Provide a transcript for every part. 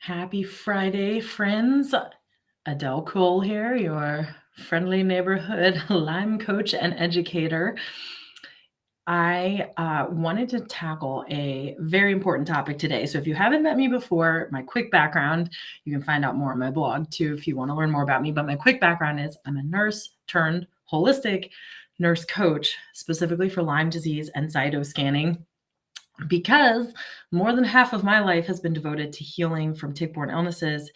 Happy Friday, friends. Adele Cole here, your friendly neighborhood Lyme coach and educator. I wanted to tackle a very important topic today. So, if you haven't met me before, my quick background, you can find out more on my blog too if you want to learn more about me. But my quick background is I'm a nurse turned holistic nurse coach, specifically for Lyme disease and cytoscanning, because more than half of my life has been devoted to healing from tick-borne illnesses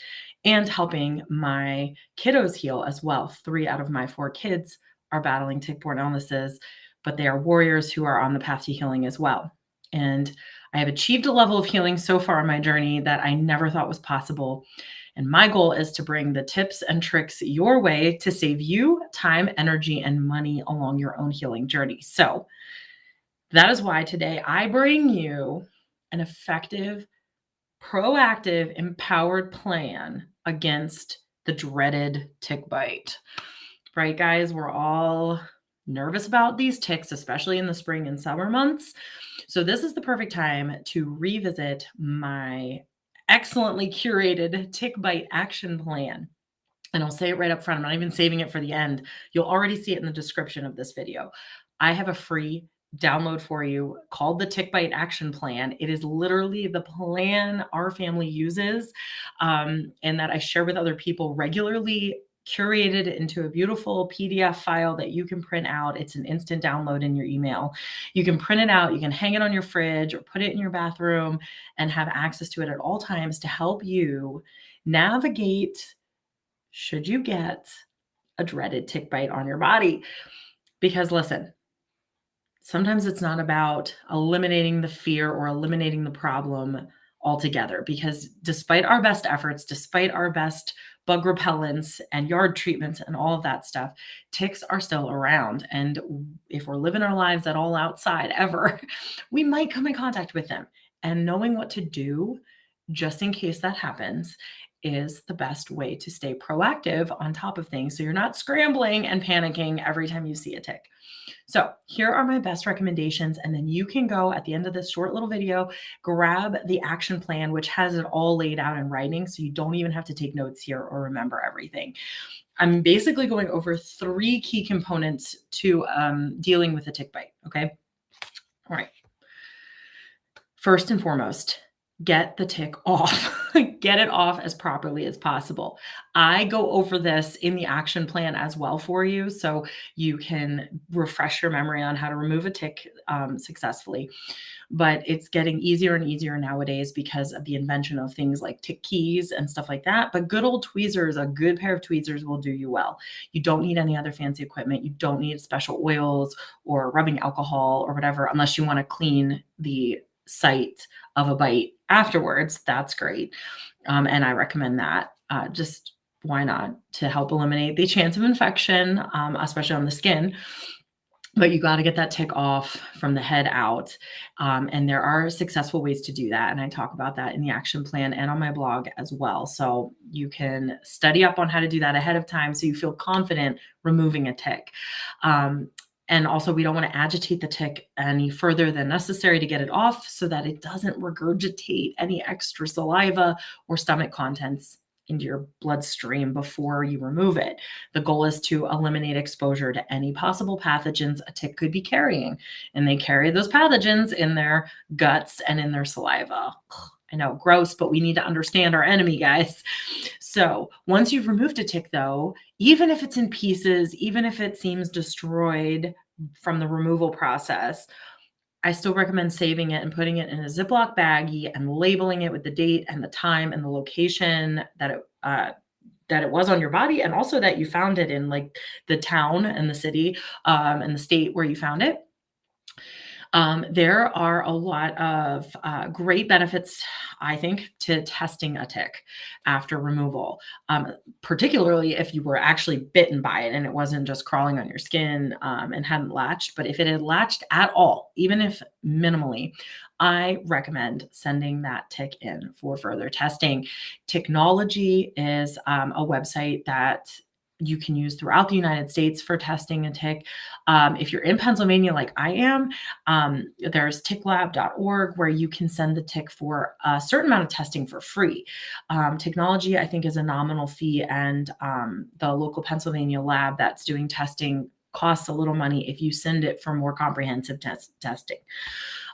and helping my kiddos heal as well. 3 out of my 4 kids are battling tick-borne illnesses, but they are warriors who are on the path to healing as well. And I have achieved a level of healing so far on my journey that I never thought was possible. And my goal is to bring the tips and tricks your way to save you time, energy, and money along your own healing journey. So that is why today I bring you an effective, proactive, empowered plan against the dreaded tick bite. Right, guys? We're all nervous about these ticks, especially in the spring and summer months. So this is the perfect time to revisit my excellently curated tick bite action plan. And I'll say it right up front. I'm not even saving it for the end. You'll already see it in the description of this video. I have a free download for you called the Tick Bite Action Plan. It is literally the plan our family uses, and that I share with other people regularly, curated into a beautiful PDF file that you can print out. It's an instant download in your email. You can print it out, you can hang it on your fridge or put it in your bathroom and have access to it at all times to help you navigate should you get a dreaded tick bite on your body. Because listen, sometimes it's not about eliminating the fear or eliminating the problem altogether, because despite our best efforts, despite our best bug repellents and yard treatments and all of that stuff, ticks are still around. And if we're living our lives at all outside ever, we might come in contact with them. And knowing what to do just in case that happens is the best way to stay proactive on top of things, so you're not scrambling and panicking every time you see a tick. So here are my best recommendations, and then you can go at the end of this short little video, grab the action plan, which has it all laid out in writing, so you don't even have to take notes here or remember everything. I'm basically going over 3 key components to dealing with a tick bite, okay? All right. First and foremost, get the tick off. Get it off as properly as possible. I go over this in the action plan as well for you, so you can refresh your memory on how to remove a tick successfully. But it's getting easier and easier nowadays because of the invention of things like tick keys and stuff like that. But good old tweezers, a good pair of tweezers will do you well. You don't need any other fancy equipment. You don't need special oils or rubbing alcohol or whatever, unless you want to clean the site of a bite afterwards. That's great. And I recommend that. Just why not? To help eliminate the chance of infection, especially on the skin. But you got to get that tick off from the head out. And there are successful ways to do that. And I talk about that in the action plan and on my blog as well. So you can study up on how to do that ahead of time so you feel confident removing a tick. And also, we don't want to agitate the tick any further than necessary to get it off so that it doesn't regurgitate any extra saliva or stomach contents into your bloodstream before you remove it. The goal is to eliminate exposure to any possible pathogens a tick could be carrying. And they carry those pathogens in their guts and in their saliva. I know, gross, but we need to understand our enemy, guys. So once you've removed a tick, though, even if it's in pieces, even if it seems destroyed from the removal process, I still recommend saving it and putting it in a Ziploc baggie and labeling it with the date and the time and the location that it was on your body, and also that you found it in, like the town and the city and the state where you found it. There are a lot of great benefits, I think, to testing a tick after removal, particularly if you were actually bitten by it and it wasn't just crawling on your skin and hadn't latched. But if it had latched at all, even if minimally, I recommend sending that tick in for further testing. Ticknology is a website that you can use throughout the United States for testing a tick. If you're in Pennsylvania, like I am, there's ticklab.org where you can send the tick for a certain amount of testing for free. Technology, I think, is a nominal fee, and the local Pennsylvania lab that's doing testing costs a little money if you send it for more comprehensive testing.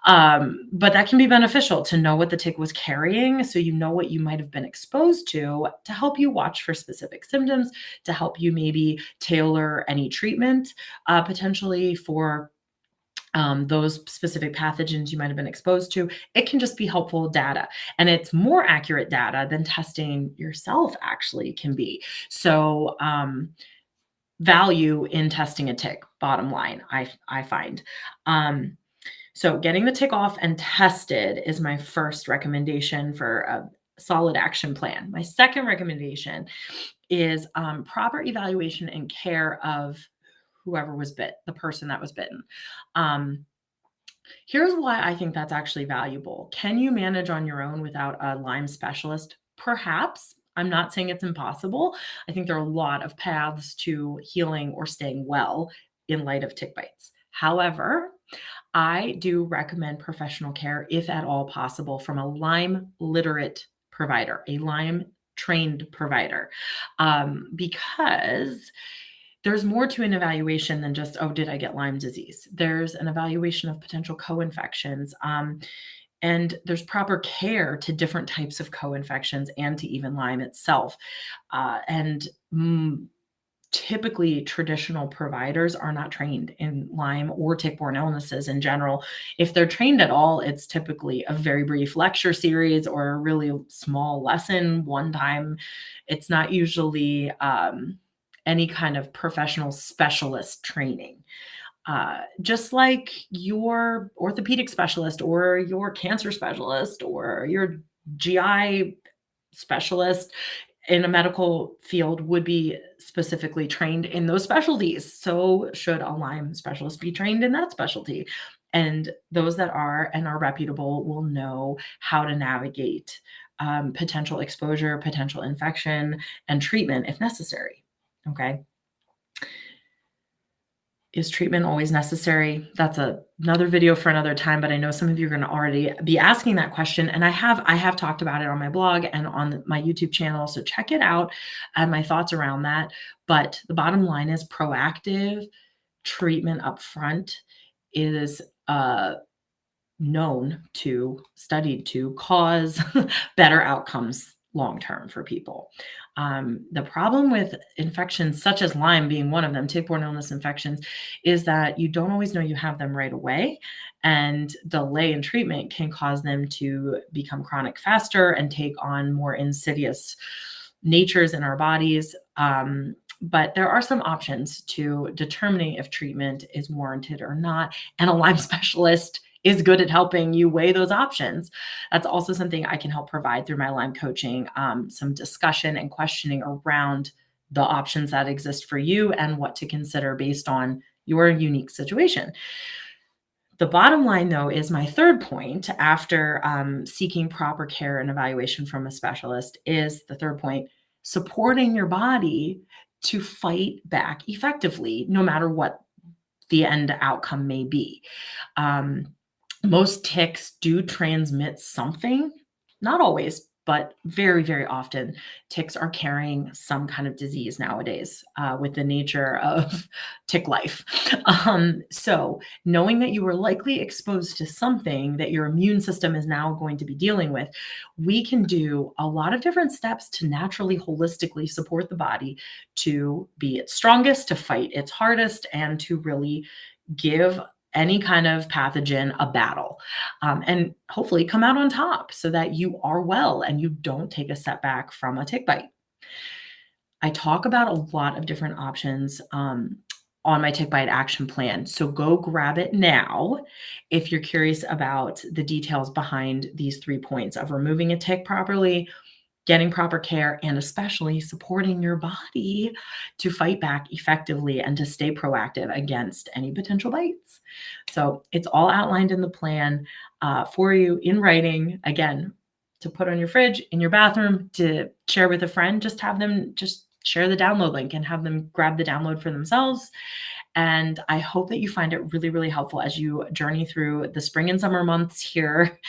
But that can be beneficial to know what the tick was carrying, so you know what you might have been exposed to help you watch for specific symptoms, to help you maybe tailor any treatment potentially for those specific pathogens you might have been exposed to. It can just be helpful data, and it's more accurate data than testing yourself actually can be. So value in testing a tick, bottom line, I find. So getting the tick off and tested is my first recommendation for a solid action plan. My second recommendation is proper evaluation and care of whoever was bit, the person that was bitten. Here's why I think that's actually valuable. Can you manage on your own without a Lyme specialist? Perhaps. I'm not saying it's impossible. I think there are a lot of paths to healing or staying well in light of tick bites. However, I do recommend professional care, if at all possible, from a Lyme literate provider, a Lyme trained provider, because there's more to an evaluation than just, oh, did I get Lyme disease? There's an evaluation of potential co-infections. And there's proper care to different types of co-infections and to even Lyme itself. And typically traditional providers are not trained in Lyme or tick-borne illnesses in general. If they're trained at all, it's typically a very brief lecture series or a really small lesson one time. It's not usually any kind of professional specialist training. Just like your orthopedic specialist or your cancer specialist or your GI specialist in a medical field would be specifically trained in those specialties. So should a Lyme specialist be trained in that specialty. And those that are and are reputable will know how to navigate potential exposure, potential infection, and treatment if necessary. Okay. Is treatment always necessary? That's another video for another time, but I know some of you are going to already be asking that question. And I have talked about it on my blog and on my YouTube channel. So check it out and my thoughts around that. But the bottom line is proactive treatment up front is studied to cause better outcomes long-term for people. The problem with infections such as Lyme being one of them, tick-borne illness infections, is that you don't always know you have them right away, and delay in treatment can cause them to become chronic faster and take on more insidious natures in our bodies. But there are some options to determining if treatment is warranted or not, and a Lyme specialist is good at helping you weigh those options. That's also something I can help provide through my Lyme coaching, some discussion and questioning around the options that exist for you and what to consider based on your unique situation. The bottom line, though, is my third point after seeking proper care and evaluation from a specialist is the third point, supporting your body to fight back effectively, no matter what the end outcome may be. Most ticks do transmit something, not always, but very, very often, ticks are carrying some kind of disease nowadays with the nature of tick life. So knowing that you were likely exposed to something that your immune system is now going to be dealing with, we can do a lot of different steps to naturally, holistically support the body to be its strongest, to fight its hardest, and to really give any kind of pathogen a battle, and hopefully come out on top so that you are well and you don't take a setback from a tick bite. I talk about a lot of different options on my tick bite action plan. So go grab it now if you're curious about the details behind these 3 points of removing a tick properly, getting proper care, and especially supporting your body to fight back effectively and to stay proactive against any potential bites. So it's all outlined in the plan for you in writing, again, to put on your fridge, in your bathroom, to share with a friend. Just have them just share the download link and have them grab the download for themselves. And I hope that you find it really, really helpful as you journey through the spring and summer months here,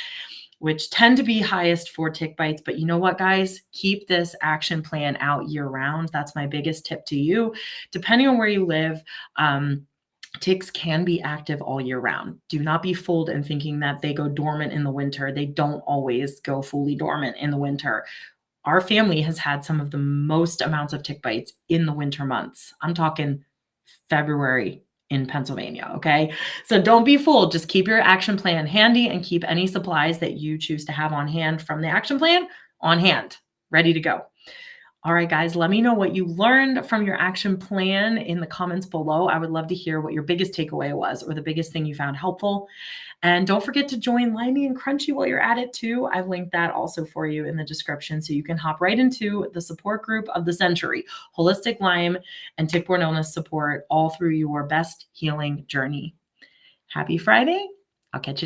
which tend to be highest for tick bites. But you know what, guys? Keep this action plan out year round. That's my biggest tip to you. Depending on where you live, ticks can be active all year round. Do not be fooled in thinking that they go dormant in the winter. They don't always go fully dormant in the winter. Our family has had some of the most amounts of tick bites in the winter months. I'm talking February in Pennsylvania, okay? So don't be fooled. Just keep your action plan handy and keep any supplies that you choose to have on hand from the action plan on hand, ready to go. All right, guys, let me know what you learned from your action plan in the comments below. I would love to hear what your biggest takeaway was or the biggest thing you found helpful. And don't forget to join Limey and Crunchy while you're at it too. I've linked that also for you in the description so you can hop right into the support group of the century, holistic Lyme and tick-borne illness support all through your best healing journey. Happy Friday. I'll catch you